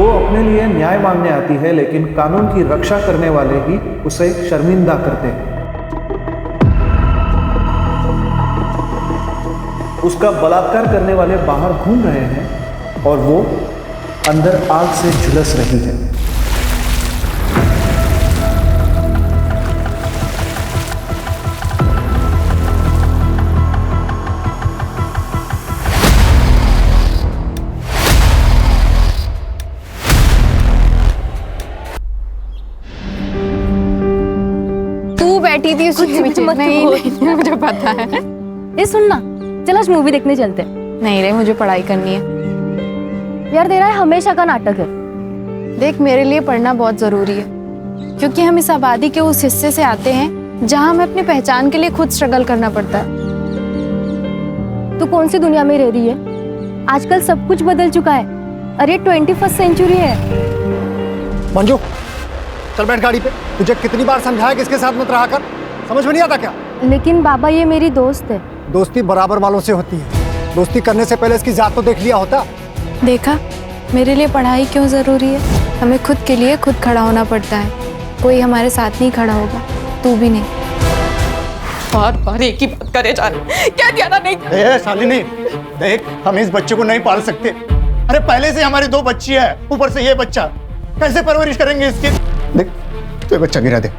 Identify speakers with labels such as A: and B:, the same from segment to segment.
A: वो अपने लिए न्याय मांगने आती है, लेकिन कानून की रक्षा करने वाले ही उसे शर्मिंदा करते हैं। उसका बलात्कार करने वाले बाहर घूम रहे हैं और वो अंदर आग से झुलस रही है।
B: बैठी थी नहीं, मुझे पता है।
C: ये सुनना, चल आज मूवी देखने चलते हैं।
B: नहीं रे, मुझे पढ़ाई करनी है।
C: यार तेरा हमेशा का नाटक है।
B: देख, मेरे लिए पढ़ना बहुत जरूरी है, क्योंकि हम इस आबादी के उस हिस्से से आते हैं जहां हमें अपनी पहचान के लिए खुद स्ट्रगल करना पड़ता है।
C: तू कौन सी दुनिया में रह रही है? आजकल सब कुछ बदल चुका है। अरे 21st सेंचुरी है।
D: मंजू, चल बैठ गाड़ी पे। तुझे कितनी बार समझाया कि इसके साथ मत रहा कर, समझ में नहीं आता क्या?
C: लेकिन बाबा, ये मेरी दोस्त है।
D: दोस्ती बराबर वालों से होती है। दोस्ती करने से पहले इसकी जात तो देख लिया होता।
B: देखा, मेरे लिए पढ़ाई क्यों जरूरी है। हमें खुद के लिए खुद खड़ा होना पड़ता है। कोई हमारे साथ नहीं खड़ा होगा, तू भी नहीं।
E: बार बार एक ही बात करे जा रहे, क्या ध्यान नहीं?
F: शालिनी, देख, हम इस बच्चे को नहीं पाल सकते। अरे पहले से हमारी 2 बच्ची है, ऊपर से ये बच्चा, कैसे परवरिश करेंगे इसकी? देख, तो ये बच्चा गिरा दे।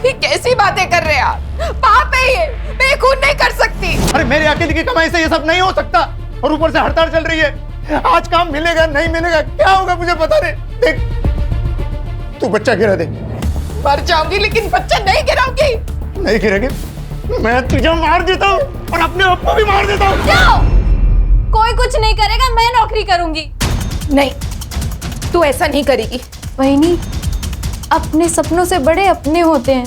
E: ये कैसी बातें कर रहे हैं आप? पाप है ये, मैं खून नहीं कर सकती।
F: अरे मेरे अकेले की कमाई से ये सब नहीं हो सकता, और ऊपर से हड़ताल चल रही है। आज काम मिलेगा नहीं मिलेगा, क्या होगा मुझे पता नहीं। देख, तू बच्चा गिरा दे।
E: मर जाऊंगी लेकिन बच्चा नहीं गिराऊंगी।
F: नहीं गिरेगी, मैं तुझे मार देता हूँ और अपने आप को भी मार देता हूँ।
E: क्यों? कोई कुछ नहीं करेगा, मैं नौकरी करूंगी। नहीं, तू ऐसा नहीं करेगी।
B: वही, अपने सपनों से बड़े अपने होते हैं,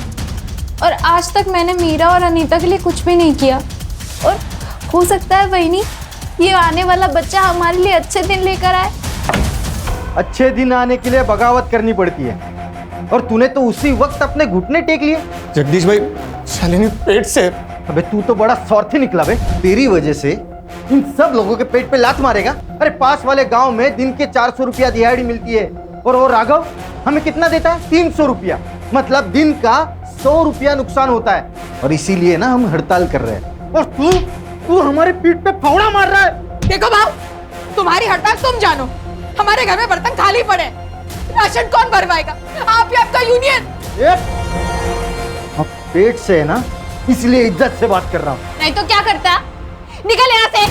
B: और आज तक मैंने मीरा और अनीता के लिए कुछ भी नहीं किया। और हो सकता है वही ये आने वाला बच्चा हमारे लिए अच्छे दिन लेकर आए।
G: अच्छे दिन आने के लिए बगावत करनी पड़ती है, और तूने तो उसी वक्त अपने घुटने टेक लिए।
F: जगदीश भाई, शालिनी पेट से।
G: अबे तू तो बड़ा स्वार्थी निकला बे। तेरी वजह से इन सब लोगों के पेट पे लात मारेगा। अरे पास वाले गांव में दिन के 400 रुपया दिहाड़ी मिलती है, और वो राघव हमें कितना देता है? 300 रुपया। मतलब दिन का 100 रुपया नुकसान होता है, और इसीलिए ना हम हड़ताल कर रहे हैं। और तू हमारे पीठ पे फावड़ा मार रहा है।
E: देखो भाव, तुम्हारी हड़ताल तुम जानो। हमारे घर में बर्तन खाली पड़े, राशन कौन भरवाएगा? आप या आपका यूनियन?
G: अब पेट से है ना, इसलिए इज्जत से बात कर रहा हूँ।
E: नहीं तो क्या करता? निकल यहाँ से।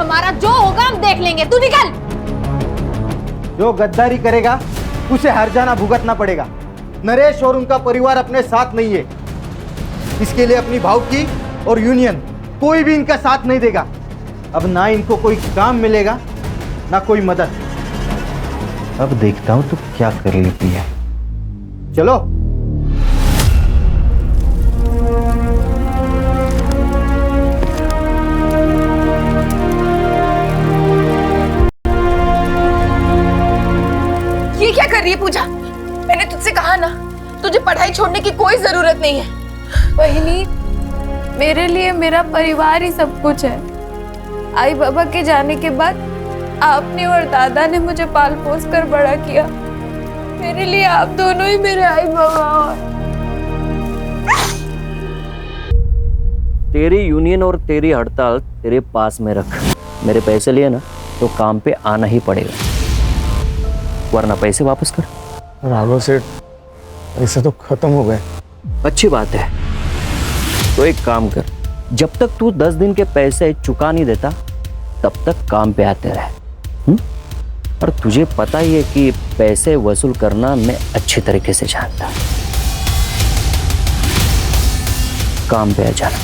E: हमारा जो होगा हम देख लेंगे, तू निकल।
G: जो गद्दारी करेगा उसे हर जाना भुगतना पड़ेगा। नरेश और उनका परिवार अपने साथ नहीं है। इसके लिए अपनी भाव की और यूनियन कोई भी इनका साथ नहीं देगा। अब ना इनको कोई काम मिलेगा, ना कोई मदद। अब देखता हूं तो क्या कर लेती है। चलो।
E: ये क्या कर रही है पूजा? मैंने तुझसे कहा ना, तुझे पढ़ाई छोड़ने की कोई जरूरत नहीं है।
B: वही, मेरे लिए मेरा परिवार ही सब कुछ है। आई बाबा के जाने के बाद आपने और दादा ने मुझे पाल पोस कर बड़ा किया। मेरे लिए आप दोनों ही मेरे आई बाबा।
H: तेरी यूनियन और तेरी हड़ताल तेरे पास में रख। मेरे पैसे लिए ना तो काम पे आना ही पड़ेगा, वरना पैसे वापस कर।
F: राघव सेठ, पैसे तो खत्म हो गए।
H: अच्छी बात है, तो एक काम कर, जब तक तू 10 दिन के पैसे चुका नहीं देता तब तक काम पे आते रहे। और तुझे पता ही है कि पैसे वसूल करना मैं अच्छी तरीके से जानता। काम पे आ जाना।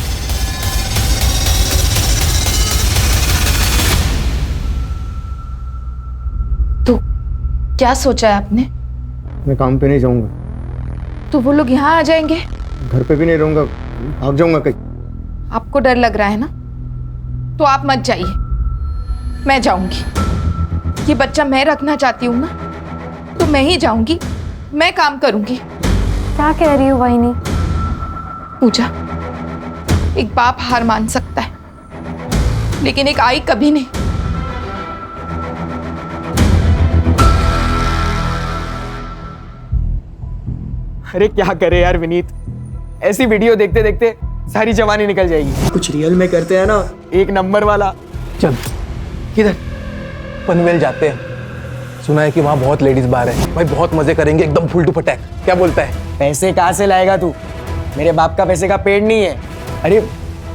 B: तो क्या सोचा है आपने?
F: मैं काम पे नहीं जाऊंगा।
B: तो वो लोग यहाँ आ जाएंगे?
F: घर पे भी नहीं रहूंगा, भाग जाऊंगा कहीं।
E: आपको डर लग रहा है ना, तो आप मत जाइए, मैं जाऊंगी। ये बच्चा मैं रखना चाहती हूँ ना, तो मैं ही जाऊंगी, मैं काम करूंगी।
B: क्या कह रही हो वाहिनी?
E: पूजा, एक बाप हार मान सकता है, लेकिन एक आई कभी नहीं।
I: अरे क्या करे यार विनीत, ऐसी वीडियो देखते देखते सारी जवानी निकल जाएगी। कुछ रियल में करते हैं ना, एक नंबर वाला।
J: चल किधर? पनवेल जाते हैं, सुना है कि वहाँ बहुत लेडीज बार है भाई, बहुत मजे करेंगे एकदम फुल टू फटैक। क्या बोलता है?
I: पैसे कहाँ से लाएगा तू? मेरे बाप का पैसे का पेड़ नहीं है। अरे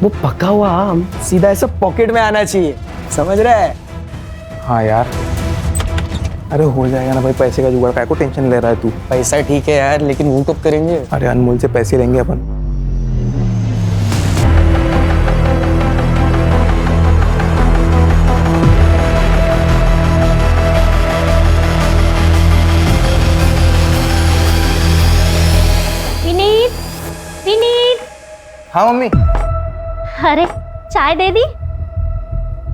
I: वो पका हुआ आम सीधा ऐसा पॉकेट में आना चाहिए, समझ रहा है?
J: हाँ यार, अरे हो जाएगा ना भाई, पैसे का जुगाड़, काय को टेंशन ले रहा है तू?
I: पैसा ठीक है यार, लेकिन वो कब करेंगे?
J: अरे अनमोल से पैसे लेंगे अपन।
C: विनीत, विनीत।
J: हाँ मम्मी।
C: अरे चाय दे दी?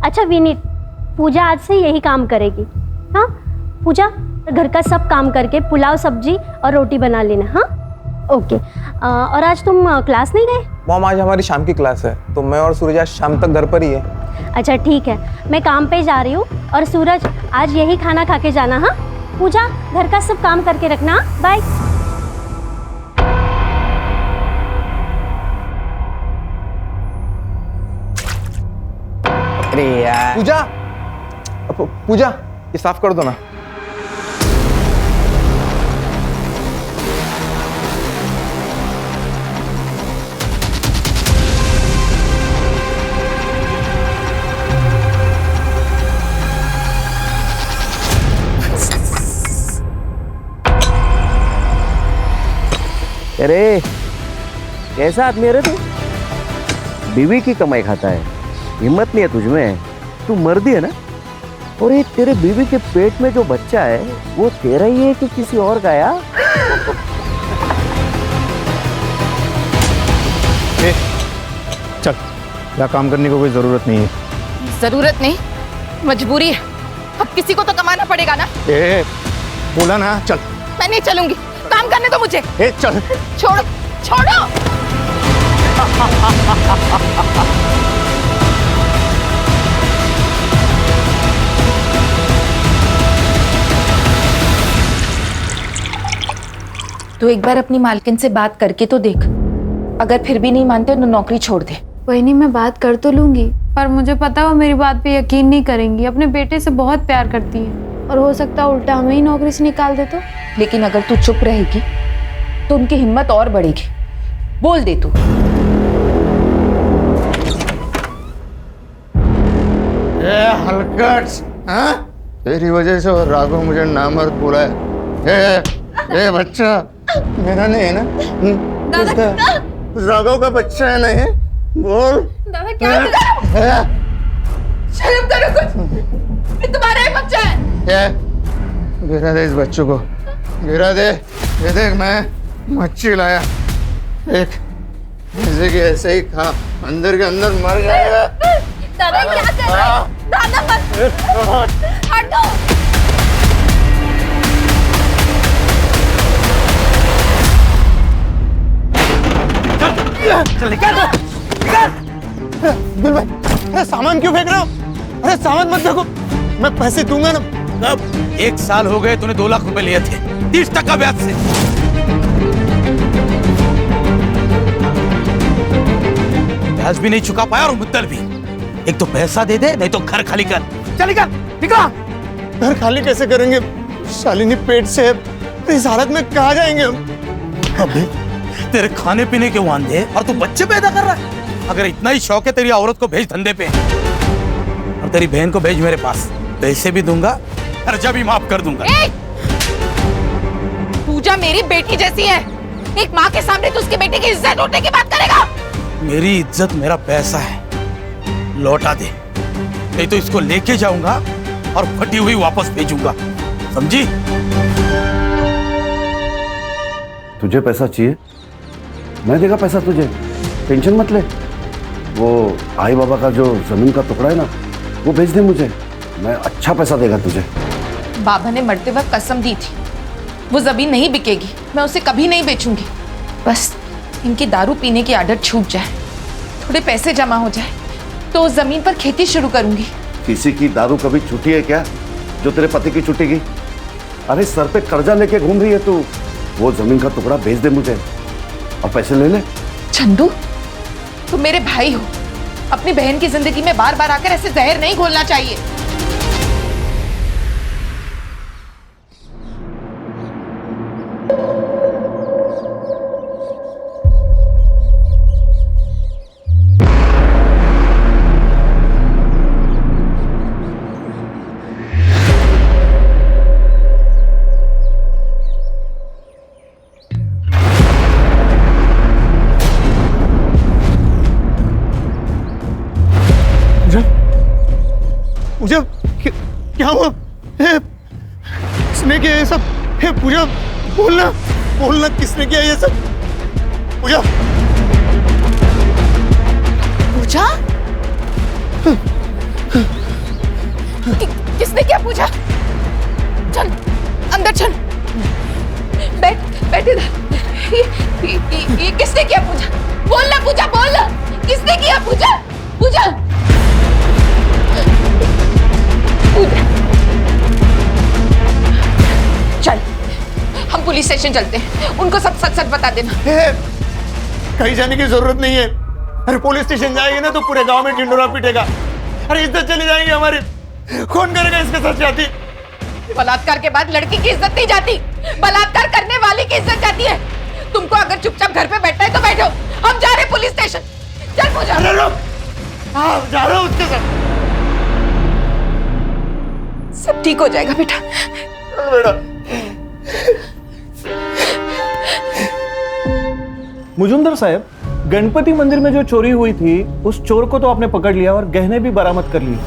C: अच्छा विनीत, पूजा आज से यही काम करेगी। हाँ पूजा, घर का सब काम करके पुलाव सब्जी और रोटी बना लेना। हाँ ओके। और आज तुम क्लास नहीं गए?
J: मॉम आज हमारी शाम की क्लास है, तो मैं और सूरज आज शाम तक घर पर ही है।
C: अच्छा ठीक है, मैं काम पे जा रही हूँ और सूरज आज यही खाना खा के जाना। हाँ पूजा, घर का सब काम करके रखना। बाय।
I: अरे यार
J: पूजा, पूजा ये साफ कर दो ना।
H: अरे कैसा आदमी है रे तू? बीवी की कमाई खाता है, हिम्मत नहीं है तुझमें। तू मर्दी है ना? और ये तेरे बीवी के पेट में जो बच्चा है वो तेरा ही है कि किसी और का? यार
F: चल, यहाँ काम करने को कोई जरूरत नहीं है।
E: जरूरत नहीं, मजबूरी है। अब किसी को तो कमाना पड़ेगा ना।
F: ए, बोला ना, चल।
E: मैं नहीं चलूंगी, काम करने दो मुझे।
F: ए, चल।
E: छोड़ो, छोड़ो। तू एक बार अपनी मालकिन से बात करके तो देख, अगर फिर भी नहीं मानते तो नौकरी छोड़ दे।
B: वही नहीं, मैं बात कर तो लूंगी, पर मुझे पता है वो मेरी बात पे यकीन नहीं करेंगी। अपने बेटे से बहुत प्यार करती है और हो सकता है उल्टा हमें ही नौकरी से निकाल दे तो।
E: लेकिन अगर तू चुप रहेगी तो उनकी हिम्मत और बढ़ेगी। बोल दे तू।
F: हलकट, हाँ? तेरी वजह से और राघव मुझे नामर्द बोला है। ए बच्चा मेरा नहीं है ना? राघव का बच्चा है ना ये? बोल।
E: दादा क्या शर्म करो कुछ, ये तुम्हारा ही बच्चा है।
F: गिरा दे इस बच्चों को, गिरा दे। ये देख, मैं मच्छी लाया, एक ऐसे के ऐसे ही खा, अंदर के अंदर मर जाएगा।
E: दादा क्या कर रहे हो? दादा मत हटो।
F: चल निकल, दिल भाई, अरे सामान क्यों फेंक रहे हो? अरे सामान मत फेंको, मैं पैसे दूंगा ना।
K: कब? 1 साल हो गए, तूने 2 लाख रुपए लिए थे 30% ब्याज से। ब्याज भी नहीं चुका पाया और मुद्दल भी। एक तो पैसा दे दे, नहीं तो घर खाली कर। चल निकल, निकला।
F: घर खाली कैसे करेंगे? शालिनी पेट से है, इस हालत में कहाँ जाएंगे हम?
K: अबे तेरे खाने पीने के वांदे और तू बच्चे पैदा कर रहा है। अगर इतना ही शौक है तेरी औरत को भेज धंधे पे, और तेरी बहन को भेज मेरे पास, पैसे भी दूंगा, खर्चा भी माफ कर दूंगा।
E: पूजा मेरी बेटी जैसी है, एक माँ के सामने तू उसकी बेटी की इज्जत लूटने की बात करेगा?
K: मेरी इज्जत मेरा पैसा है, लौटा दे, नहीं तो इसको लेके जाऊंगा और फटी हुई वापस भेजूंगा, समझी?
A: तुझे पैसा चाहिए? मैं देगा पैसा तुझे, टेंशन मत ले। वो आई बाबा का जो जमीन का टुकड़ा है ना, वो भेज दे मुझे, मैं अच्छा पैसा देगा तुझे।
E: बाबा ने मरते वक्त कसम दी थी, वो जमीन नहीं बिकेगी, मैं उसे कभी नहीं बेचूंगी। बस इनकी दारू पीने की आदत छूट जाए, थोड़े पैसे जमा हो जाए, तो उस जमीन पर खेती शुरू करूंगी।
A: किसी की दारू कभी छूटी है क्या, जो तेरे पति की छूटेगी? अरे सर पे कर्जा लेके घूम रही है तू, वो जमीन का टुकड़ा बेच दे मुझे और पैसे ले ले।
E: चंदू, तुम मेरे भाई हो, अपनी बहन की जिंदगी में बार बार आकर ऐसे जहर नहीं घोलना चाहिए।
F: पूजा, क्या हुआ? किसने किया ये सब? हे पूजा, बोलना बोलना, किसने किया ये सब? पूजा,
E: पूजा? किसने किया पूजा? चल अंदर चल, बैठ इधर। ये किसने किया पूजा? बोलना पूजा, बोलना, किसने किया पूजा? पूजा, चल हम पुलिस स्टेशन चलते हैं, उनको सब सच सच बता देना।
F: कहीं जाने की जरूरत नहीं है। अरे पुलिस स्टेशन जाएंगे ना तो पूरे गांव में ढिंडोरा पीटेगा। अरे इज्जत चली जाएगी हमारी। कौन करेगा इसके साथ जाती?
E: बलात्कार के बाद लड़की की इज्जत नहीं जाती, बलात्कार करने वाले की इज्जत जाती है। तुमको अगर चुपचाप घर पे बैठना है तो बैठो, हम जा रहे पुलिस स्टेशन। चल पूजा।
F: अरे रुक, जा रहा हूँ उसके साथ।
E: सब ठीक हो जाएगा बेटा।
F: बेटा,
J: मुजुमदार साहब, गणपति मंदिर में जो चोरी हुई थी उस चोर को तो आपने पकड़ लिया और गहने भी बरामद कर लिए,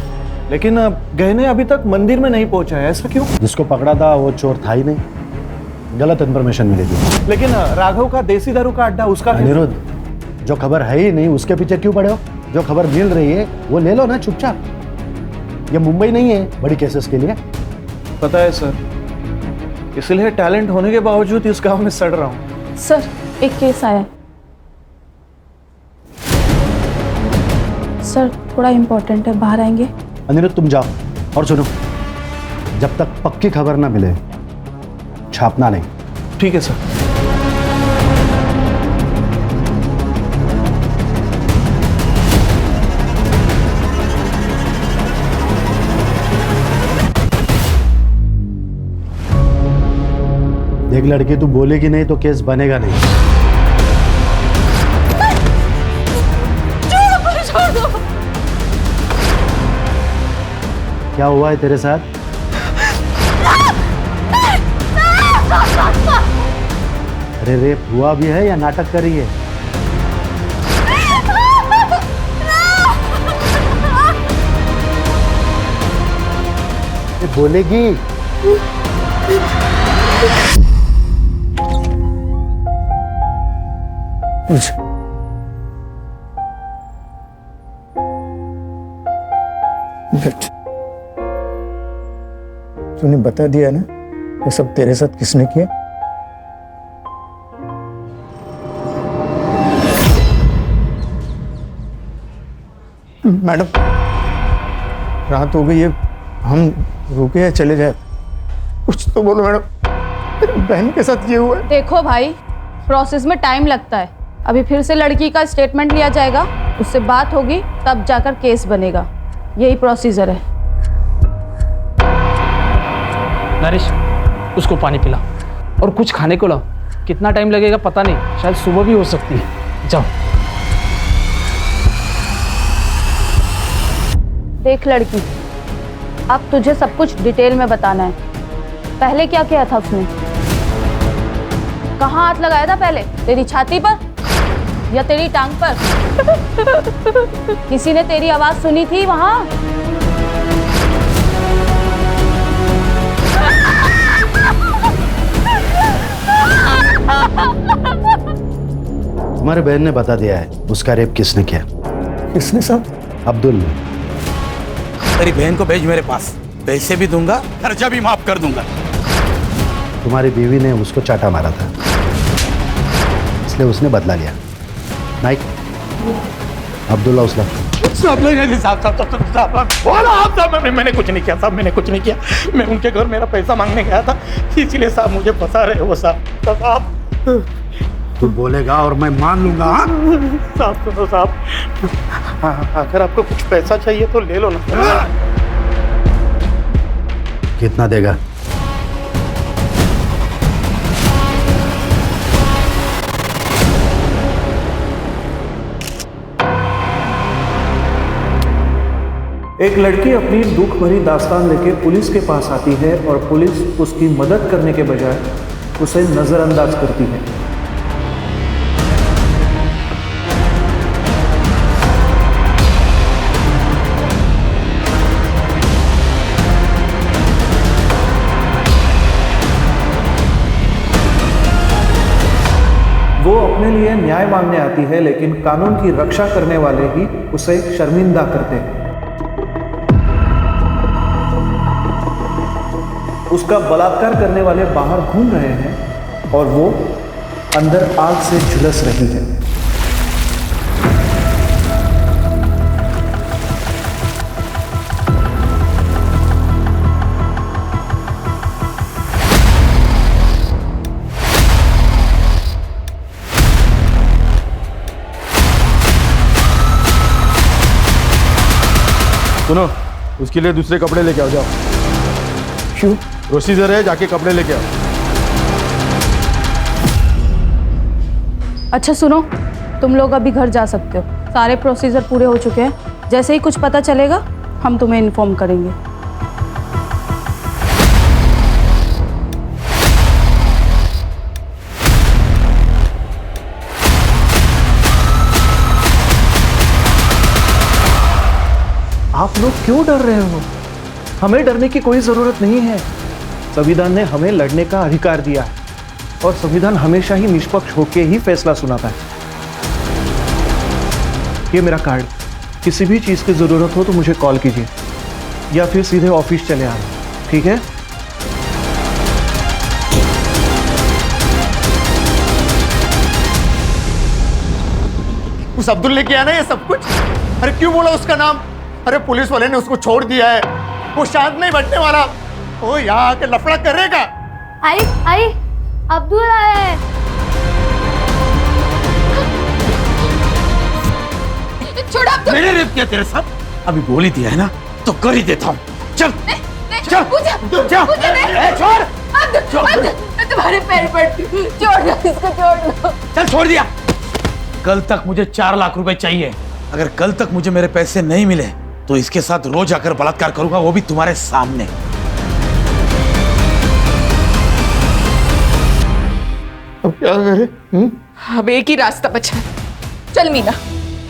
J: लेकिन गहने अभी तक मंदिर में नहीं पहुंचा है, ऐसा क्यों?
D: जिसको पकड़ा था वो चोर था ही नहीं, गलत इन्फॉर्मेशन मिली थी।
J: लेकिन राघव का देसी दारू का अड्डा, उसका क्या?
D: अनिरुद्ध, जो खबर है ही नहीं उसके पीछे क्यों पड़े हो? जो खबर मिल रही है वो ले लो ना चुपचाप। ये मुंबई नहीं है बड़ी केसेस के लिए।
J: पता है सर, इसलिए टैलेंट होने के बावजूद इस गांव में सड़ रहा हूँ।
L: सर एक केस आया है। सर थोड़ा इम्पोर्टेंट है, बाहर आएंगे?
D: अनिरुद्ध तुम जाओ, और सुनो, जब तक पक्की खबर ना मिले छापना नहीं।
J: ठीक है सर।
D: देख लड़की, तू बोलेगी नहीं तो केस बनेगा नहीं। क्या हुआ है तेरे साथ? अरे रेप हुआ भी है या नाटक कर रही है? ये बोलेगी?
F: तूने बता दिया ना ये सब तेरे साथ किसने किया? मैडम, रात हो गई है, हम रुके या चले जाए? कुछ तो बोलो मैडम, मेरी बहन के साथ ये हुआ है।
L: देखो भाई, प्रोसेस में टाइम लगता है। अभी फिर से लड़की का स्टेटमेंट लिया जाएगा, उससे बात होगी, तब जाकर केस बनेगा। यही प्रोसीजर है।
M: नरेश, उसको पानी पिला और कुछ खाने को लाओ। कितना टाइम लगेगा पता नहीं, शायद सुबह भी हो सकती है। जाओ।
L: देख लड़की, अब तुझे सब कुछ डिटेल में बताना है। पहले क्या किया था उसने? कहाँ हाथ लगाया था पहले? तेरी छाती पर या तेरी टांग पर? किसी ने तेरी आवाज सुनी थी वहां?
D: तुम्हारे बहन ने बता दिया है उसका रेप किसने किया।
F: किसने साहब?
D: अब्दुल ने।
K: तेरी बहन को भेज मेरे पास, पैसे भी दूंगा, खर्चा भी माफ कर दूंगा।
D: तुम्हारी बीवी ने उसको चाटा मारा था, इसलिए उसने बदला लिया। नाइक, अब्दुल्ला उसला।
K: साहब नहीं साहब साहब साहब साहब बोलो आप साहब, मैंने कुछ नहीं किया साहब, मैंने कुछ नहीं किया। मैं उनके घर मेरा पैसा मांगने गया था, इसीलिए साहब मुझे फंसा रहे हो साहब।
D: तू बोलेगा और मैं मान लूंगा। हाँ?
K: साहब सुनो साहब, अगर आपको कुछ पैसा चाहिए तो ले लो ना।
D: कितना देगा?
J: एक लड़की अपनी दुख भरी दास्तान लेके पुलिस के पास आती है और पुलिस उसकी मदद करने के बजाय उसे नजरअंदाज करती है। वो अपने लिए न्याय मांगने आती है, लेकिन कानून की रक्षा करने वाले ही उसे शर्मिंदा करते हैं। उसका बलात्कार करने वाले बाहर घूम रहे हैं और वो अंदर आग से झुलस रही है।
F: सुनो, उसके लिए दूसरे कपड़े लेके आओ, जाओ।
J: क्यों?
F: प्रोसीजर है, जाके कपड़े लेके आओ।
L: अच्छा सुनो, तुम लोग अभी घर जा सकते हो, सारे प्रोसीजर पूरे हो चुके हैं। जैसे ही कुछ पता चलेगा हम तुम्हें इन्फॉर्म करेंगे।
J: आप लोग क्यों डर रहे हो? हमें डरने की कोई जरूरत नहीं है। संविधान ने हमें लड़ने का अधिकार दिया है और संविधान हमेशा ही निष्पक्ष होकर ही फैसला सुनाता है। ये मेरा कार्ड, किसी भी चीज की जरूरत हो तो मुझे कॉल कीजिए या फिर सीधे ऑफिस चले आना, ठीक है?
F: उस अब्दुल ने किया ना ये सब कुछ। अरे क्यों बोला उसका नाम? अरे पुलिस वाले ने उसको छोड़ दिया है, वो शांत नहीं बैठने वाला। वो यहाँ आके लफड़ा करेगा।
C: आई अब्दुल आए।
E: छोड़ अब्दुल।
K: मैंने रेप किया तेरे साथ, अभी बोल ही दिया है ना तो कर ही देता हूँ। चल चल छोड़।
E: मैं तुम्हारे पैर पड़ती हूँ, छोड़ दो इसको, छोड़ दो।
K: चल छोड़ दिया। कल तक मुझे 4 लाख रुपए चाहिए। अगर कल तक मुझे मेरे पैसे नहीं मिले तो इसके साथ रोज आकर बलात्कार करूंगा, वो भी तुम्हारे सामने।
F: अब क्या करें?
E: अब एक ही रास्ता बचा है। चल मीना,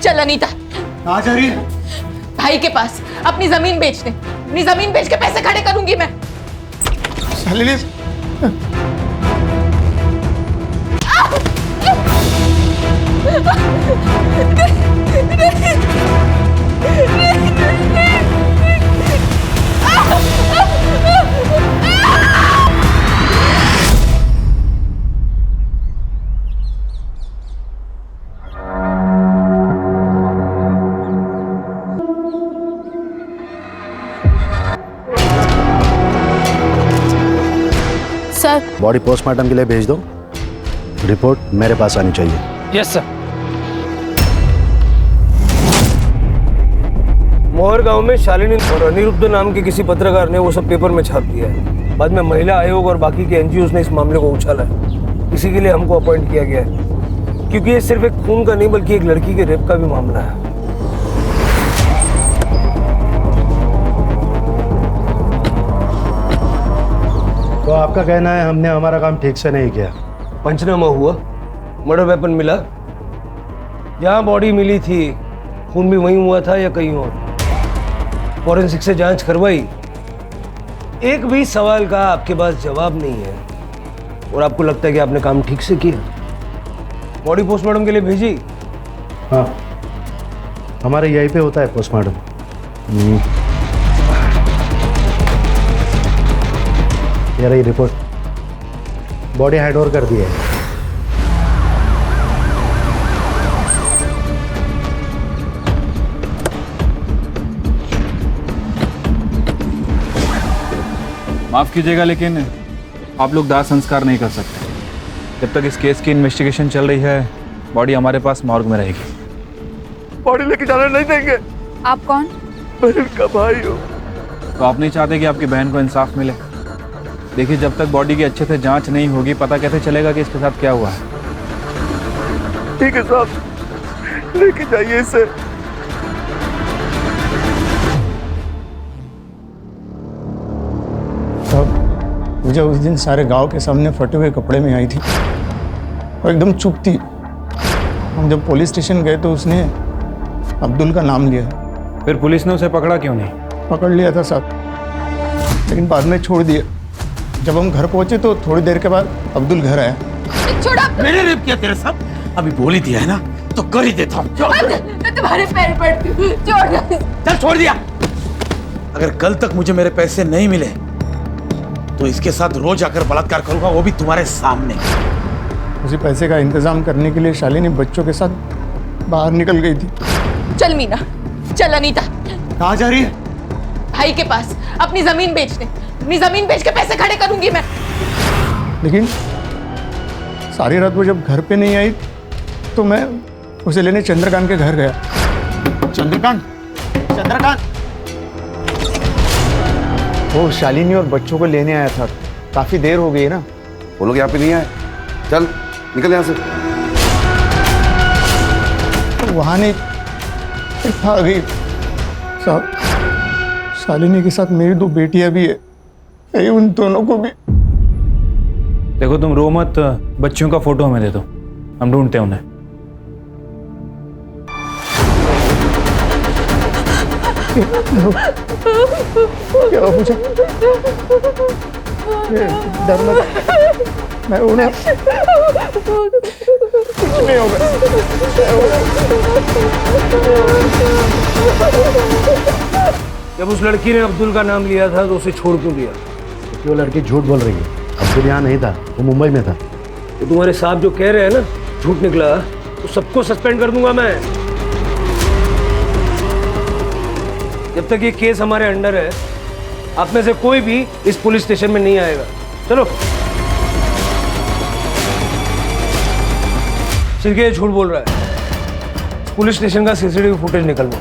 E: चल अनीता।
F: कहाँ जा रही है?
E: भाई के पास अपनी जमीन बेचने, अपनी जमीन बेच के पैसे खड़े करूंगी मैं।
F: शालिनी,
L: सर,
D: बॉडी पोस्टमार्टम के लिए भेज दो। रिपोर्ट मेरे पास आनी चाहिए।
M: Yes sir.
I: मोहर गांव में शालिनी और अनिरुद्ध नाम के किसी पत्रकार ने वो सब पेपर में छाप दिया है। बाद में महिला आयोग और बाकी के एनजीओ ने इस मामले को उछाला है। इसी के लिए हमको अपॉइंट किया गया है, क्योंकि ये सिर्फ एक खून का नहीं बल्कि एक लड़की के रेप का भी मामला है।
D: तो आपका कहना है हमने हमारा काम ठीक से नहीं किया?
I: पंचनामा हुआ, मर्डर वेपन मिला, जहाँ बॉडी मिली थी खून भी वहीं हुआ था या कहीं और। फॉरेंसिक से जांच करवाई, एक भी सवाल का आपके पास जवाब नहीं है और आपको लगता है कि आपने काम ठीक से किया। बॉडी पोस्टमार्टम के लिए भेजी?
D: हाँ, हमारे यहीं पे होता है पोस्टमार्टम। ये रही रिपोर्ट, बॉडी हैंड ओवर कर दी है।
N: माफ़ कीजिएगा लेकिन आप लोग दाह संस्कार नहीं कर सकते। जब तक इस केस की इन्वेस्टिगेशन चल रही है बॉडी हमारे पास मॉर्ग में रहेगी।
F: बॉडी लेके जाने नहीं देंगे।
B: आप कौन?
F: बहन का भाई हो।
N: तो आप नहीं चाहते कि आपकी बहन को इंसाफ मिले? देखिए जब तक बॉडी की अच्छे से जांच नहीं होगी पता कैसे चलेगा कि इसके साथ क्या हुआ है।
F: ठीक है साहब, लेके जाइए इसे। साहब पूजा उस दिन सारे गांव के सामने फटे हुए कपड़े में आई थी और एकदम चुप थी। हम जब पुलिस स्टेशन गए तो उसने अब्दुल का नाम लिया।
N: फिर पुलिस ने उसे पकड़ा क्यों नहीं?
F: पकड़ लिया था साहब, लेकिन बाद में छोड़ दिया। जब हम घर पहुंचे तो थोड़ी देर के बाद अब्दुल घर आया।
E: छोड़ा।
K: मैंने रेप किया तेरे साथ, अभी बोल ही दिया है ना तो कर ही देता हूँ।
E: मैं तुम्हारे पैर पड़ती हूँ, छोड़ दो।
K: चल छोड़ दिया। अगर कल तक मुझे मेरे पैसे नहीं मिले तो इसके साथ रोज आकर बलात्कार करूंगा, वो भी तुम्हारे सामने।
F: उसी पैसे का इंतजाम करने के लिए शालिनी बच्चों के साथ बाहर निकल गई थी।
E: चल मीना, चल अनीता।
F: कहाँ जा रही है?
E: भाई के पास अपनी जमीन बेचने। अपनी जमीन बेच के पैसे खड़े करूंगी मैं।
F: लेकिन सारी रात वो जब घर पे नहीं आई तो मैं उसे लेने चंद्रकांत के घर गया।
G: चंद्रकांत, चंद्रकांत, वो शालिनी और बच्चों को लेने आया था। काफी देर हो गई है ना।
A: वो लोग यहाँ पे नहीं आए। चल निकल यहाँ से।
F: तो वहाँ नहीं आ गई साहब। शालिनी के साथ मेरी 2 बेटियां भी है, उन दोनों को भी।
N: देखो तुम रो मत, बच्चियों का फोटो हमें दे दो, हम ढूंढते हैं उन्हें।
F: क्या हो मुझे? डर लगा। मैं उन्हें कुछ नहीं होगा।
I: जब उस लड़की ने अब्दुल का नाम लिया था तो उसे छोड़ क्यों दिया?
D: वो लड़की झूठ बोल रही है। अब्दुल यहाँ नहीं था, वो मुंबई में था।
I: तो तुम्हारे साहब जो कह रहे हैं ना झूठ निकला, तो सबको सस्पेंड कर दूंगा मैं। जब तक ये केस हमारे अंडर है आप में से कोई भी इस पुलिस स्टेशन में नहीं आएगा। चलो। सिर्फ ये झूठ बोल रहा है। पुलिस स्टेशन का सीसीटीवी फुटेज निकलवा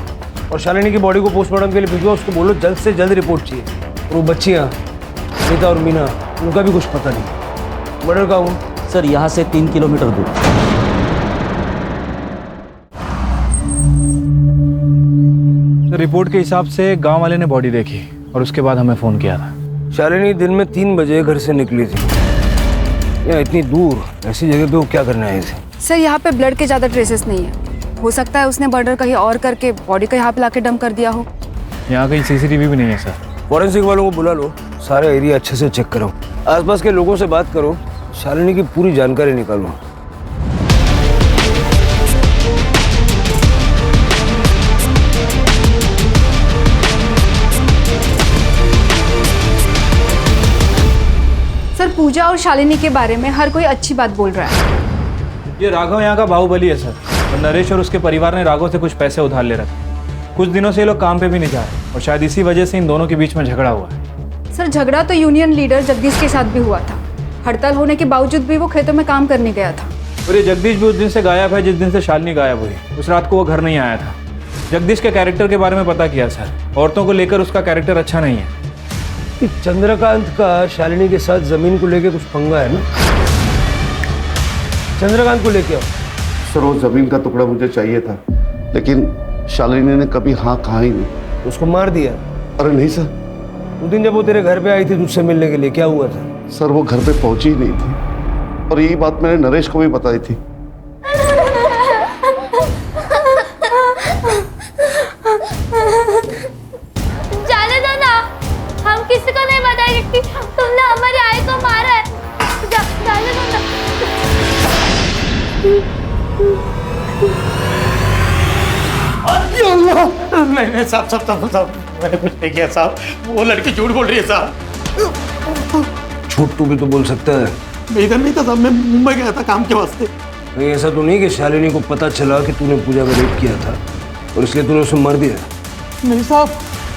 I: और शालिनी की बॉडी को पोस्टमार्टम के लिए भिजवा। उसको बोलो जल्द से जल्द रिपोर्ट चाहिए। और वो बच्चियाँ अनीता और मीना, उनका भी कुछ पता नहीं। मर्डर का हूँ
H: सर यहाँ से 3 किलोमीटर दूर।
N: रिपोर्ट के हिसाब से गांव वाले ने बॉडी देखी और उसके बाद हमें फोन किया था।
I: शालिनी दिन में 3 बजे घर से निकली थी। या इतनी दूर ऐसी जगह पे वो क्या करने आई थी?
L: सर यहाँ पे ब्लड के ज़्यादा ट्रेसेस नहीं है। हो सकता है उसने मर्डर कहीं और करके बॉडी को यहाँ पे लाके डंप कर दिया हो।
N: यहाँ कहीं सीसीटीवी भी नहीं है सर।
I: फॉरेंसिक वालों को बुला लो, सारा एरिया अच्छे से चेक करो, आसपास के लोगों से बात करो, शालिनी की पूरी जानकारी निकालो।
L: सर पूजा और शालिनी के बारे में हर कोई अच्छी बात बोल रहा है।
N: ये राघव यहाँ का बाहुबली है सर, और नरेश और उसके परिवार ने राघव से कुछ पैसे उधार ले रखे। कुछ दिनों से ये लोग काम पे भी नहीं जा रहे और शायद इसी वजह से इन दोनों के बीच में झगड़ा हुआ है।
L: सर झगड़ा तो यूनियन लीडर जगदीश के साथ भी हुआ था। हड़ताल होने के बावजूद भी वो खेतों में काम करने गया था।
N: और ये जगदीश भी उस दिन से गायब है जिस दिन से शालिनी गायब हुई। उस रात को वो घर नहीं आया था। जगदीश के कैरेक्टर के बारे में पता किया सर, औरतों को लेकर उसका कैरेक्टर अच्छा नहीं है।
I: चंद्रकांत का शालिनी के साथ जमीन को लेके कुछ पंगा है ना? चंद्रकांत को लेके आओ।
A: सर वो जमीन का टुकड़ा मुझे चाहिए था, लेकिन शालिनी ने कभी हाँ कहा ही नहीं।
I: उसको मार दिया?
A: अरे नहीं सर।
I: उस दिन जब वो तेरे घर पे आई थी तुझसे मिलने के लिए, क्या हुआ था?
A: सर वो घर पे पहुंची ही नहीं थी और यही बात मैंने नरेश को भी बताई थी।
C: जाने दो ना, हम किसी को नहीं बताएंगे कि तुमने हमारी आई को मारा है। जाने दो ना।
K: नहीं साहब, मैंने कुछ नहीं किया साहब। वो लड़की झूठ बोल रही है साहब।
I: झूठ तू भी तो बोल सकता है।
K: मैं इधर नहीं था साहब, मैं मुंबई गया था काम के वास्ते।
I: कहीं ऐसा तो नहीं कि शालिनी को पता चला कि तूने पूजा का रेप किया था और इसलिए तूने उसे मार दिया?
K: नहीं साहब,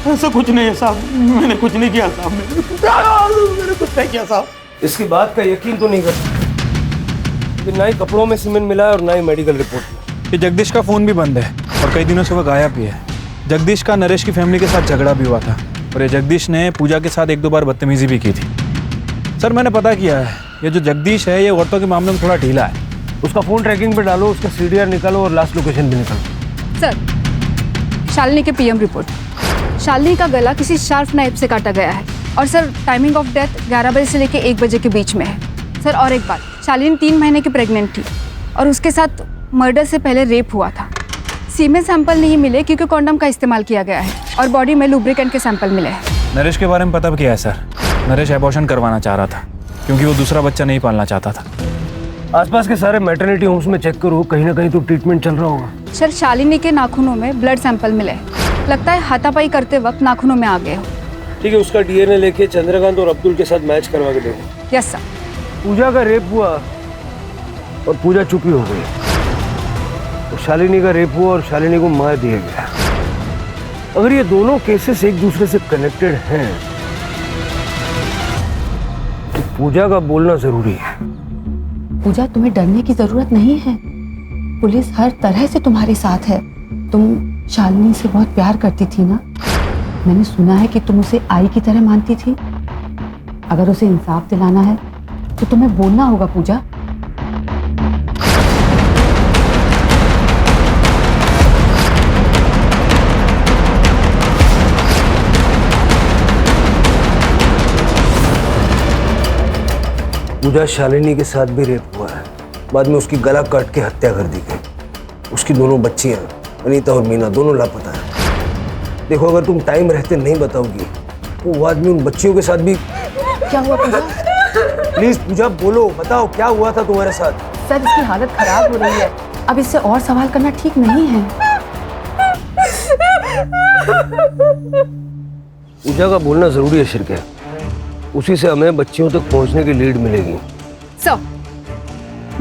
K: ऐसा कुछ नहीं है साहब, मैंने कुछ नहीं किया साहब, मैंने कुछ नहीं किया साहब।
I: इसकी बात का यकीन तो नहीं कर सकता कि ना ही कपड़ों में सीमेंट मिला है और ना ही मेडिकल रिपोर्ट में।
N: ये जगदीश का फ़ोन भी बंद है और कई दिनों से वह गायब भी है। जगदीश का नरेश की फैमिली के साथ झगड़ा भी हुआ था और ये जगदीश ने पूजा के साथ 1-2 बार बदतमीजी भी की थी। सर मैंने पता किया है, ये जो जगदीश है ये औरतों के मामले में थोड़ा ढीला है।
I: उसका फ़ोन ट्रैकिंग पे डालो, उसका CDR निकालो और लास्ट लोकेशन भी निकालो।
L: सर, शालिनी के PM रिपोर्ट। शालिनी का गला किसी शार्प नाइफ से काटा गया है और सर टाइमिंग ऑफ डेथ 11 बजे से लेकर 1 बजे के बीच में है। सर और एक बात, शालिनी 3 महीने की प्रेग्नेंट थी और उसके साथ मर्डर से पहले रेप हुआ था। सीमेन सैंपल नहीं मिले क्योंकि कॉन्डम का इस्तेमाल किया गया है और बॉडी में लुब्रिकेंट के सैंपल मिले हैं।
N: नरेश के बारे में पता किया है सर। नरेश एबॉर्शन करवाना चाह रहा था क्योंकि वो दूसरा बच्चा नहीं पालना चाहता था।
I: आसपास के सारे मैटरनिटी होम्स में चेक करो, कहीं ना कहीं तो ट्रीटमेंट चल रहा होगा।
L: सर शालिनी के नाखूनों में ब्लड सैंपल मिले हैं, लगता है हाथापाई करते वक्त नाखूनों में आ गए हो।
I: ठीक है, उसका DNA लेके चंद्रकांत और अब्दुल के साथ मैच करवा के देखो।
L: Yes sir.
I: पूजा का रेप हुआ और पूजा चुपी हो गई, और शालिनी का रेप हुआ और शालिनी को मार दिया गया। अगर ये दोनों केसेस एक दूसरे से कनेक्टेड हैं तो पूजा का बोलना जरूरी है।
E: पूजा, तुम्हें डरने की जरूरत नहीं है। पुलिस हर तरह से तुम्हारे साथ है। तुम शालिनी से बहुत प्यार करती थी ना? मैंने सुना है कि तुम उसे आई की तरह मानती थी। अगर उसे इंसाफ दिलाना है तो तुम्हें बोलना होगा पूजा।
I: पूजा, शालिनी के साथ भी रेप हुआ है। बाद में उसकी गला काट के हत्या कर दी गई। उसकी दोनों बच्चियां अनीता और मीना दोनों लापता है। देखो, अगर तुम टाइम रहते नहीं बताओगी तो वो आदमी उन बच्चियों के साथ भी।
E: क्या हुआ पूजा?
I: प्लीज पूजा बोलो, बताओ क्या हुआ था तुम्हारे साथ?
E: सर, इसकी हालत खराब हो रही है, अब इससे और सवाल करना ठीक नहीं है।
I: पूजा का बोलना जरूरी है शिरके, उसी से हमें बच्चियों तक पहुंचने की लीड मिलेगी।
L: सर,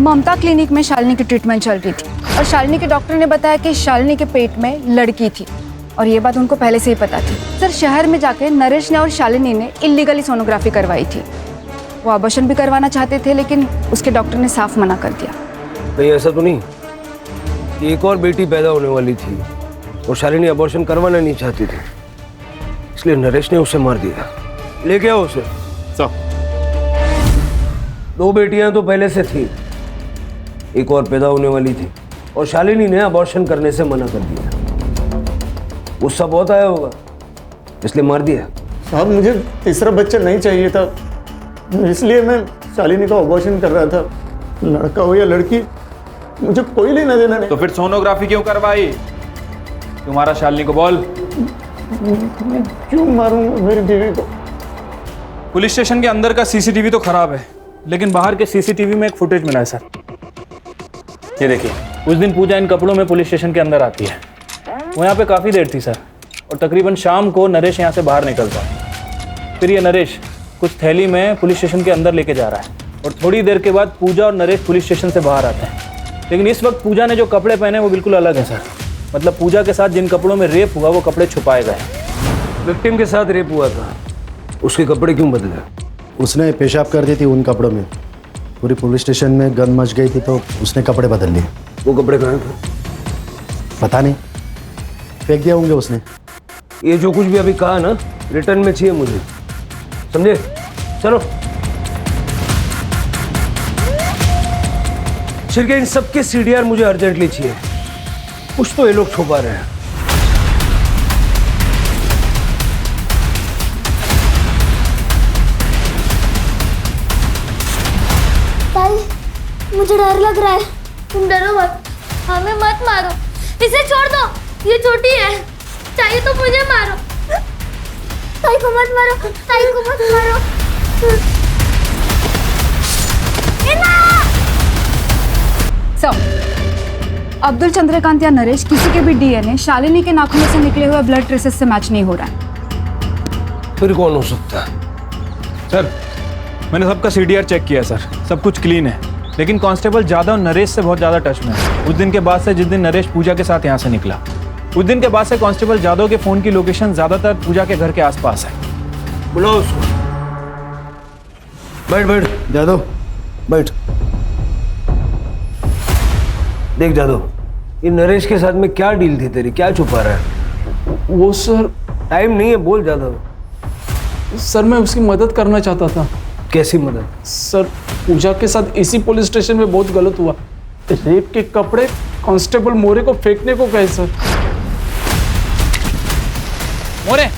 L: ममता क्लिनिक में शालिनी की ट्रीटमेंट चल रही थी और शालिनी के डॉक्टर ने बताया कि शालिनी के पेट में लड़की थी और ये बात उनको पहले से ही पता थी। सर, शहर में जाके नरेश ने और शालिनी ने इलीगली सोनोग्राफी करवाई थी। वो अबॉर्शन भी करवाना चाहते थे लेकिन उसके डॉक्टर ने साफ मना कर दिया।
I: कहीं ऐसा तो नहीं कि एक और बेटी पैदा होने वाली थी और शालिनी अबॉर्शन करवाना नहीं चाहती थी, इसलिए नरेश ने उसे मार दिया? लेके आओ उसे।
K: सर,
I: 2 बेटियां तो पहले से थी, एक और पैदा होने वाली थी और शालिनी ने अबॉर्शन करने से मना कर दिया। गुस्सा बहुत आया होगा इसलिए मार दिया।
F: साहब, मुझे तीसरा बच्चा नहीं चाहिए था, इसलिए मैं शालिनी का अबॉर्शन कर रहा था। लड़का हो या लड़की, मुझे कोई लेना देना नहीं।
N: तो फिर सोनोग्राफी क्यों करवाई? तुम्हारा शालिनी को बोल।
F: मैं क्यों मारूंगा मेरी बीवी को?
N: पुलिस स्टेशन के अंदर का CCTV तो खराब है, लेकिन बाहर के CCTV में एक फुटेज मिला है सर। ये देखिए, उस दिन पूजा इन कपड़ों में पुलिस स्टेशन के अंदर आती है। वो यहाँ पे काफ़ी देर थी सर, और तकरीबन शाम को नरेश यहाँ से बाहर निकलता है। फिर ये नरेश कुछ थैली में पुलिस स्टेशन के अंदर लेके जा रहा है और थोड़ी देर के बाद पूजा और नरेश पुलिस स्टेशन से बाहर आते हैं। लेकिन इस वक्त पूजा ने जो कपड़े पहने वो बिल्कुल अलग है सर। मतलब पूजा के साथ जिन कपड़ों में रेप हुआ वो कपड़े छुपाए गए।
I: विक्टिम के साथ रेप हुआ था, उसके कपड़े क्यों बदले?
D: उसने पेशाब कर दी थी उन कपड़ों में। पूरी पुलिस स्टेशन में गन मच गई थी तो उसने कपड़े बदल लिए।
I: वो कपड़े कहाँ थे?
D: पता नहीं, फेंक दिया होंगे उसने।
I: ये जो कुछ भी अभी कहा ना, रिटर्न में चाहिए मुझे, समझे? चलो शिरके, इन सबके CDR मुझे अर्जेंटली चाहिए। कुछ तो ये लोग छुपा रहे हैं।
O: ताई, मुझे डर लग रहा है। तुम डरो मत, हमें मत मारो, इसे छोड़ दो, ये छोटी है, चाहिए तो मुझे मारो। ताई को मत मारो, ताई को मत मारो।
L: सर, अब्दुल, चंद्रकांत या नरेश किसी के भी DNA शालिनी के नाखूनों से निकले हुए ब्लड ट्रेसेस से मैच नहीं हो रहा है।
I: फिर कौन हो सकता है?
N: सर, मैंने सबका CDR चेक किया सर, सब कुछ क्लीन है। लेकिन कांस्टेबल जादव नरेश से बहुत ज़्यादा टच में है, उस दिन के बाद से जिस दिन नरेश पूजा के साथ यहाँ से निकला। उस दिन के बाद से कांस्टेबल जादव के फोन की लोकेशन ज्यादातर पूजा के घर के आसपास है।
I: बुलाओ उसको। बैठ बैठ जादव, बैठ। देख जादव, ये नरेश के साथ में क्या डील थी तेरी, क्या छुपा रहा है?
M: वो सर,
I: टाइम नहीं है, बोल जादव।
M: सर मैं उसकी मदद करना चाहता था।
I: कैसी मदद?
M: सर पूजा के साथ इसी पुलिस स्टेशन में बहुत गलत हुआ। रेप के कपड़े कांस्टेबल मोरे को फेंकने को कहे सर।
N: मोरे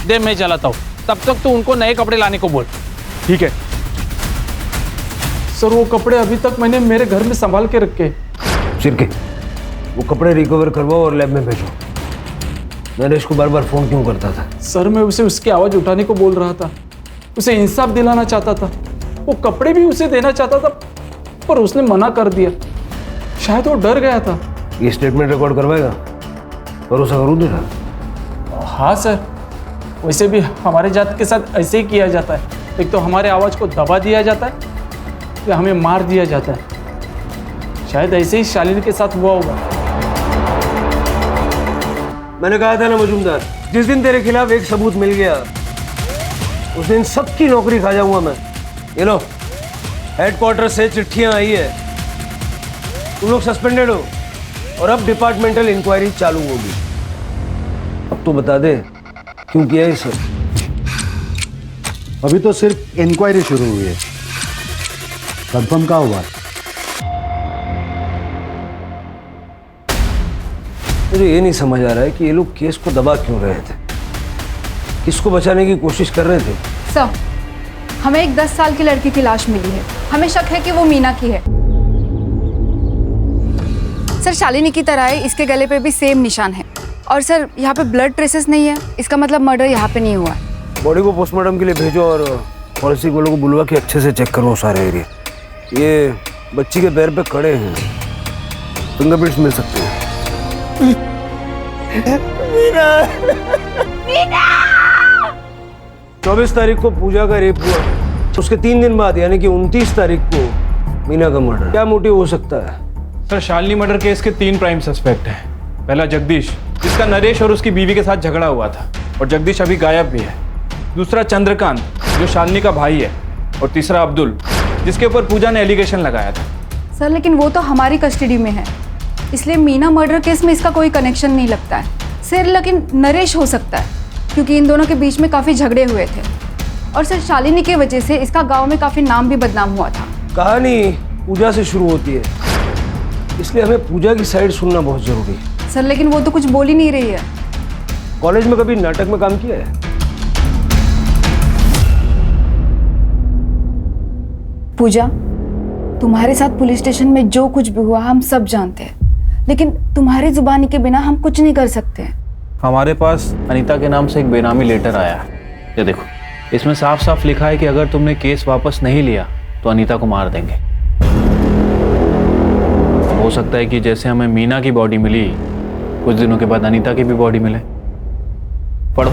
N: दे, मैं चलाता हूँ, तब तक तू उनको नए कपड़े लाने को बोल।
M: ठीक है सर। वो कपड़े अभी तक मैंने मेरे घर में संभाल के रखे।
I: सिरके, वो कपड़े रिकवर करवाओ और लैब में भेजो। नरेश को बार बार फोन क्यों करता था?
M: सर मैं उसे उसकी आवाज उठाने को बोल रहा था, उसे इंसाफ दिलाना चाहता था। वो कपड़े भी उसे देना चाहता था पर उसने मना कर दिया। शायद वो डर गया था।
I: ये स्टेटमेंट रिकॉर्ड करवाएगा? भरोसा करूँ तेरा?
M: हाँ सर, वैसे भी हमारे जात के साथ ऐसे ही किया जाता है। एक तो हमारे आवाज को दबा दिया जाता है या हमें मार दिया जाता है। शायद ऐसे ही शालिनी के साथ हुआ होगा।
I: मैंने कहा था ना मजूमदार, जिस दिन तेरे खिलाफ एक सबूत मिल गया उस दिन सबकी नौकरी खा जाऊंगा मैं। ये लो, हेडक्वार्टर से चिट्ठियां आई है, तुम लोग सस्पेंडेड हो और अब डिपार्टमेंटल इंक्वायरी चालू होगी। अब तो बता दे क्यों किया ये सब?
D: अभी तो सिर्फ इंक्वायरी शुरू हुई है, कंफर्म क्या हुआ?
I: मुझे ये नहीं समझ आ रहा है कि ये लोग केस को दबा क्यों रहे थे, किसको बचाने की कोशिश कर रहे थे?
L: सर, हमें एक 10 साल की लड़की की लाश मिली है। हमें शक है कि वो मीना की है। सर शालिनी की तरह ही इसके गले पे भी सेम निशान है। और सर यहाँ पे ब्लड ट्रेसेस नहीं है, इसका मतलब मर्डर यहाँ पे नहीं हुआ।
I: बॉडी को पोस्टमार्टम के लिए भेजो और फॉरेंसिक वालों को बुलवा के अच्छे से चेक करो सारे एरिया। ये बच्ची के पैर पे खड़े हैं, फिंगरप्रिंट्स मिल सकते हैं। मीना! मीना! 24 तारीख को पूजा का रेप हुआ, उसके 3 दिन बाद यानी कि 29 तारीख को मीना का मर्डर। क्या मोटिव हो सकता है?
N: सर शालिनी मर्डर केस के 3 प्राइम सस्पेक्ट हैं। पहला जगदीश, जिसका नरेश और उसकी बीवी के साथ झगड़ा हुआ था और जगदीश अभी गायब भी है। दूसरा चंद्रकांत, जो शालिनी का भाई है। और तीसरा अब्दुल, जिसके ऊपर पूजा ने एलिगेशन लगाया था।
L: सर लेकिन वो तो हमारी कस्टडी में है, इसलिए मीना मर्डर केस में इसका कोई कनेक्शन नहीं लगता है। सर लेकिन नरेश हो सकता है क्योंकि इन दोनों के बीच में काफ़ी झगड़े हुए थे। और सर शालिनी की वजह से इसका गांव में काफ़ी नाम भी बदनाम हुआ था।
I: कहानी पूजा से शुरू होती है, इसलिए हमें पूजा की साइड सुनना बहुत जरूरी है।
L: सर लेकिन वो तो कुछ बोल ही नहीं रही है।
I: कॉलेज में कभी नाटक में काम किया है?
L: पूजा, तुम्हारे साथ पुलिस स्टेशन में जो कुछ भी हुआ हम सब जानते हैं, लेकिन तुम्हारी जुबानी के बिना हम कुछ नहीं कर सकते।
N: हमारे पास अनीता के नाम से एक बेनामी लेटर आया है। ये देखो, इसमें साफ साफ लिखा है कि अगर तुमने केस वापस नहीं लिया तो अनीता को मार देंगे। हो सकता है कि जैसे हमें मीना की बॉडी मिली, कुछ दिनों के बाद अनीता की भी बॉडी मिले। पढ़ो।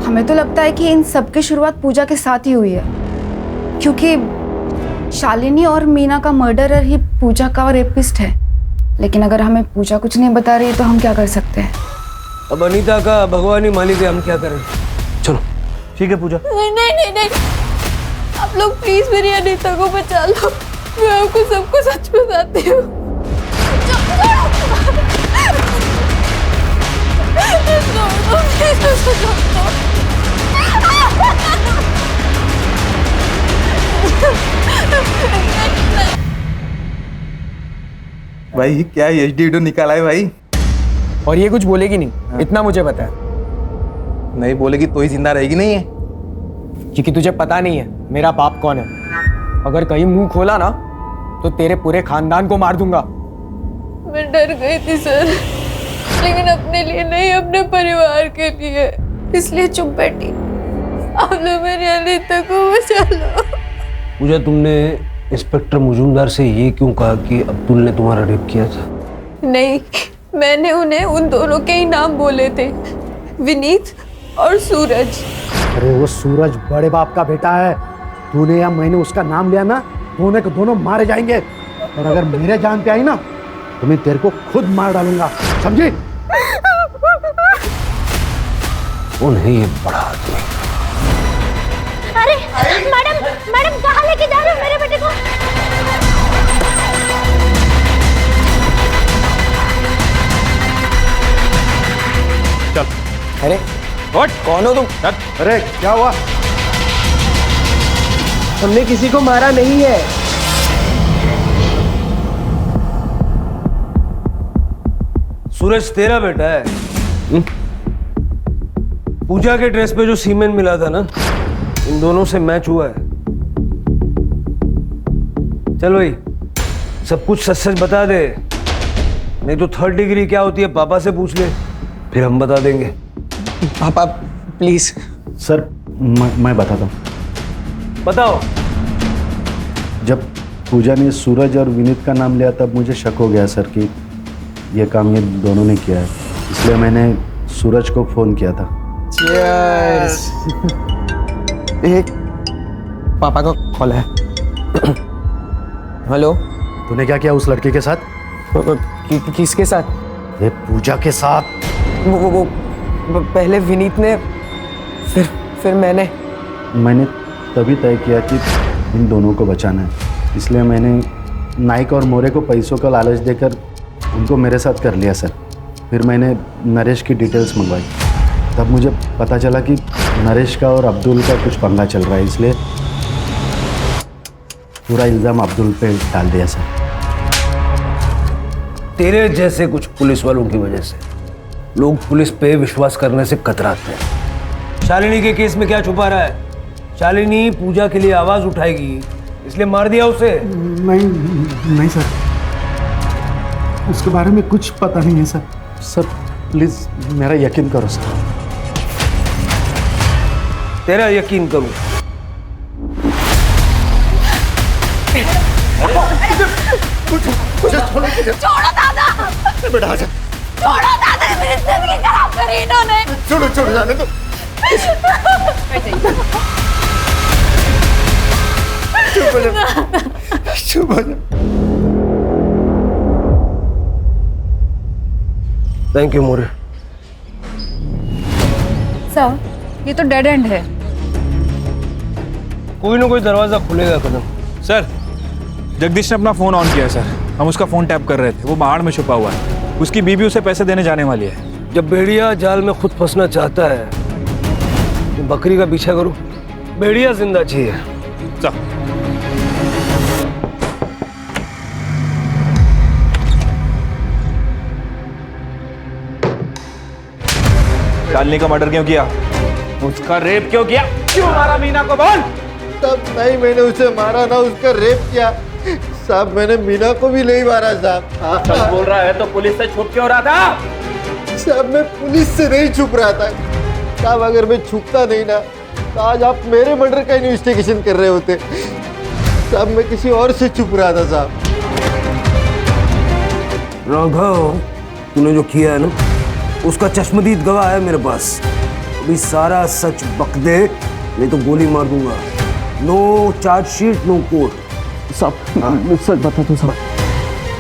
L: हमें तो लगता है कि इन सब की शुरुआत पूजा के साथ ही हुई है, क्योंकि शालिनी और मीना का मर्डरर ही पूजा का रेपिस्ट है। लेकिन अगर हमें पूजा कुछ नहीं बता रही तो हम क्या कर सकते हैं?
I: अब अनीता का भगवान ही मालिक है, हम क्या करें? चलो।
N: ठीक है पूजा।
B: नहीं नहीं नहीं नहीं, आप लोग प्लीज मेरी अनीता को बचा लो। मैं आपको सबको सच बताती हूँ।
P: भाई क्या एचडी वीडियो निकाला है भाई?
G: और ये कुछ बोलेगी नहीं, इतना मुझे पता है।
P: नहीं बोलेगी तो ही जिंदा रहेगी नहीं है,
G: क्योंकि तुझे पता नहीं है मेरा बाप कौन है। अगर कहीं मुंह खोला ना तो तेरे पूरे खानदान को मार दूंगा।
B: मैं डर गई थी सर, लेकिन अपने लिए नहीं, अपने परिवार के लिए, इसलिए चुप बैठी। आप लोग मेरी अनीता को बचा लो।
I: पूजा, तुमने इंस्पेक्टर मुजुमदार से ये क्यों कहा कि अब्दुल ने तुम्हारा रेप किया था?
B: नहीं, मैंने उन्हें उन दोनों के ही नाम बोले थे, विनीत और सूरज।
D: अरे वो सूरज बड़े बाप का बेटा है, तूने या मैंने उसका नाम लिया ना, दोनों के दोनों मारे जाएंगे। और अगर मेरे जान पे आई ना तो मैं तेरे को खुद मार डालूंगा, समझी?
I: वो नहीं है बड़ा आदमी।
C: अरे मैडम, मैडम कहाँ लेके जा रहे हो मेरे बेटे को?
N: चल।
G: अरे कौन हो तुम?
D: अरे क्या हुआ?
G: हमने किसी को मारा नहीं है।
I: सूरज तेरा बेटा है। पूजा के ड्रेस पे जो सीमेंट मिला था ना, इन दोनों से मैच हुआ है। चल भाई, सब कुछ सच सच बता दे, नहीं तो 3rd डिग्री क्या होती है पापा से पूछ ले, फिर हम बता देंगे।
G: पापा प्लीज।
D: सर मैं बताता हूँ।
I: बताओ।
D: जब पूजा ने सूरज और विनीत का नाम लिया तब मुझे शक हो गया सर कि ये काम ये दोनों ने किया है, इसलिए मैंने सूरज को फोन किया था।
G: Cheers। एक पापा का कॉल है। हेलो।
D: तूने क्या किया उस लड़के के साथ?
G: किसके साथ?
D: ये पूजा के साथ।
G: वो पहले विनीत ने, फिर मैंने
D: तभी तय किया कि इन दोनों को बचाना है, इसलिए मैंने नाइक और मोरे को पैसों का लालच देकर उनको मेरे साथ कर लिया सर। फिर मैंने नरेश की डिटेल्स मंगवाई, तब मुझे पता चला कि नरेश का और अब्दुल का कुछ पंगा चल रहा है, इसलिए पूरा इल्ज़ाम अब्दुल पे डाल दिया सर।
I: तेरे जैसे कुछ पुलिस वालों की वजह से लोग पुलिस पे विश्वास करने से कतराते हैं। शालिनी के केस में क्या छुपा रहा है? शालिनी पूजा के लिए आवाज उठाएगी, इसलिए मार दिया उसे।
D: नहीं सर, उसके बारे में कुछ पता नहीं है सर। सर प्लीज मेरा यकीन करो सर।
I: तेरा यकीन करूं?
O: छोड़ो दादा।
F: बेटा आजा।
O: छोड़ो दादा, मेरी जिंदगी खराब करी इन्होंने।
F: छोड़ो जाने दो। चुप हो जा।
I: Thank you more.
L: सर ये तो डेड एंड है।
I: कोई ना कोई दरवाजा खुलेगा कदम।
N: सर, जगदीश ने अपना फोन ऑन किया है सर, हम उसका फोन टैप कर रहे थे, वो बाहर में छुपा हुआ है, उसकी बीबी उसे पैसे देने जाने वाली है।
I: जब भेड़िया जाल में खुद फंसना चाहता है तो बकरी का पीछा करो, भेड़िया जिंदा चाहिए।
N: चल। शालिनी का मर्डर क्यों किया? उसका रेप क्यों किया? क्यों मारा मीना को? बोल।
F: तब नहीं मैंने उसे मारा ना उसका रेप किया साहब, मैंने मीना को भी नहीं मारा साहब।
N: सच बोल रहा है तो पुलिस से छुप क्यों रहा था?
F: साहब मैं पुलिस से नहीं छुप रहा था साहब, अगर मैं छुपता नहीं ना तो आज आप मेरे मर्डर का इन्वेस्टिगेशन कर रहे होते साहब। मैं किसी और से छुप रहा था साहब।
I: राघव, तूने जो किया है ना उसका चश्मदीद गवाह है मेरे पास। अभी सारा सच बक दे, नहीं तो गोली मार दूंगा। No chargesheet, no court.
H: साहब सच बता दो साहब।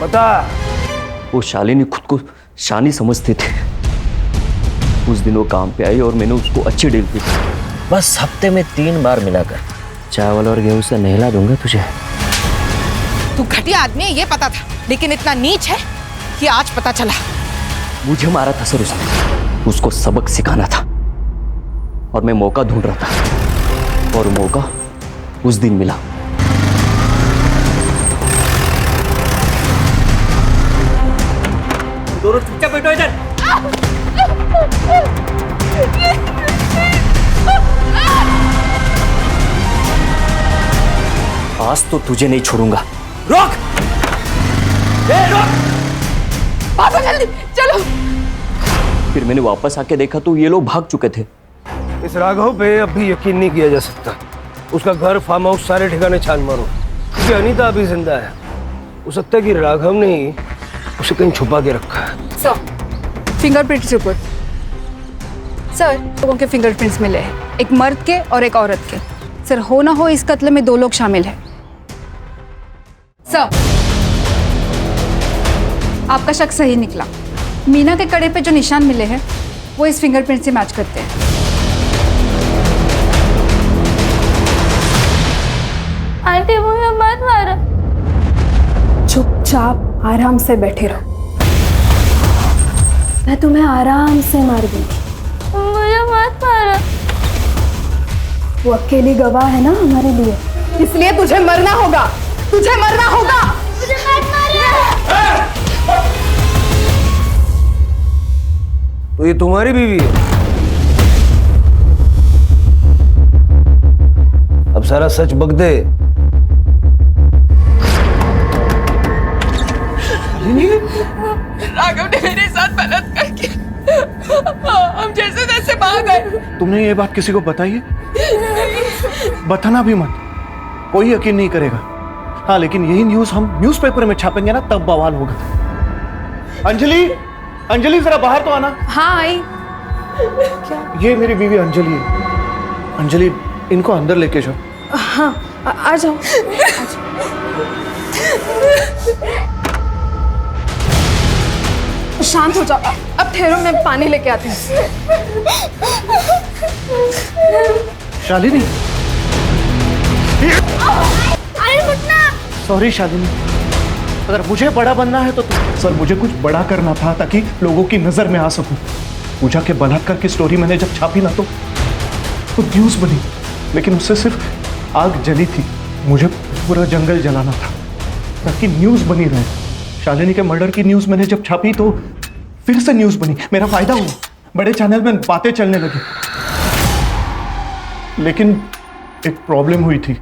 I: बता।
H: वो शालिनी खुद को शानी समझती थी। उस दिन वो काम पे आई और मैंने उसको अच्छी डील की। बस हफ्ते में 3 बार मिलाकर चावल और गेहूं से नहला दूंगा तुझे।
E: तू घटिया आदमी है ये पता था, लेकिन इतना नीच है कि आज पता चला।
H: मुझे मारा था सर उसने, उसको सबक सिखाना था और मैं मौका ढूंढ रहा था और मौका उस दिन मिला।
G: दोनों चुपचाप बैठो इधर।
H: आज तो तुझे नहीं छोड़ूंगा।
E: रोक! रोक! पापा जल्दी चलो।
H: फिर मैंने वापस आके देखा तो ये लोग भाग चुके थे।
I: इस राघव पे अब भी यकीन नहीं किया जा सकता। उसका घर, फार्म हाउस, सारे ठिकाने छान मारो, क्योंकि अनीता अभी जिंदा है। हो सकता है कि राघव ने ही उसे कहीं छुपा के रखा है।
L: Sir fingerprints report. सर लोगों के फिंगरप्रिंट्स मिले हैं, एक मर्द के और एक औरत के। सर हो ना हो इस कत्ल में 2 लोग शामिल हैं। सर आपका शक सही निकला। मीना के कड़े पे जो निशान मिले हैं वो इस फिंगरप्रिंट से मैच करते हैं।
O: आंटी मुझे मत मारो।
L: चुपचाप आराम से बैठे रहो, मैं तुम्हें आराम से मार दूंगी।
O: मुझे मत मारो।
L: वो अकेली गवाह है ना हमारे लिए, इसलिए तुझे मरना होगा, तुझे मरना होगा।
O: मुझे मत मारो।
I: तो ये तुम्हारी बीवी है? अब सारा सच बक दे।
E: राघव ने मेरे साथ बलात्कार किया, हम जैसे तैसे भाग गए।
J: तुमने ये बात किसी को बताई है? बताना भी मत, कोई यकीन नहीं करेगा। हाँ, लेकिन यही न्यूज़ हम न्यूज़पेपर में छापेंगे ना, तब बवाल होगा। अंजलि, अंजलि जरा बाहर तो आना।
L: हाँ आई।
J: ये मेरी बीवी अंजलि है। अंजलि, इनको अंदर लेके जाओ।
L: हाँ आ जाओ। शांत हो जाओ, अब ठहरो, मैं पानी लेके आती हूँ।
J: शालिनी,
O: अरे रुकना।
J: सॉरी शालिनी, अगर मुझे बड़ा बनना है तो सर मुझे कुछ बड़ा करना था ताकि लोगों की नजर में आ सकूं। पूजा के बलात्कार की स्टोरी मैंने जब छापी ना तो न्यूज़ बनी, लेकिन उससे सिर्फ आग जली थी। मुझे पूरा जंगल जलाना था ताकि न्यूज़ बनी रहे। शालिनी के मर्डर की न्यूज़ मैंने जब छापी तो फिर से न्यूज़ बनी, मेरा फायदा हुआ, बड़े चैनल में बातें चलने लगी। लेकिन एक प्रॉब्लम हुई थी।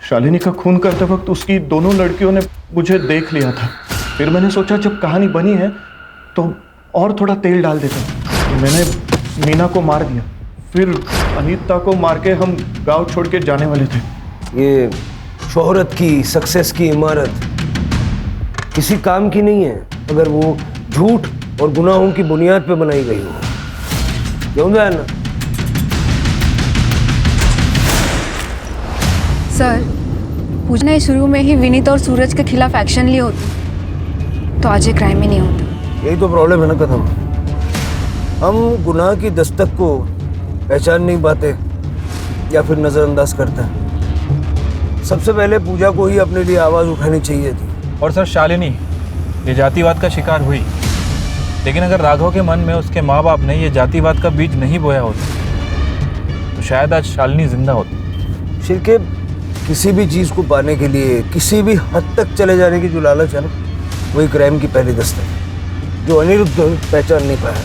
J: शालिनी का खून करते वक्त उसकी दोनों लड़कियों ने मुझे देख लिया था। फिर मैंने सोचा जब कहानी बनी है तो और थोड़ा तेल डाल देते हैं। मैंने मीना को मार दिया, फिर अनीता को मार के हम गांव छोड़ के जाने वाले थे।
I: ये शोहरत की, सक्सेस की इमारत किसी काम की नहीं है अगर वो झूठ और गुनाहों की बुनियाद पे बनाई गई हो। क्यों ना?
L: सर, पूजा ने शुरू में ही विनीत और सूरज के खिलाफ एक्शन लिए होते तो आज ये क्राइम ही नहीं होता।
I: यही तो प्रॉब्लम है ना कदम, हम गुनाह की दस्तक को पहचान नहीं पाते या फिर नज़रअंदाज करते हैं। सबसे पहले पूजा को ही अपने लिए आवाज़ उठानी चाहिए थी।
N: और सर, शालिनी ये जातिवाद का शिकार हुई, लेकिन अगर राघव के मन में उसके माँ बाप ने ये जातिवाद का बीज नहीं बोया होता तो शायद आज शालिनी जिंदा होती।
I: शिरके किसी भी चीज़ को पाने के लिए किसी भी हद तक चले जाने की जो लालच है ना, वही क्राइम की पहली दस्तक है जो अनिरुद्ध पहचान नहीं पाया।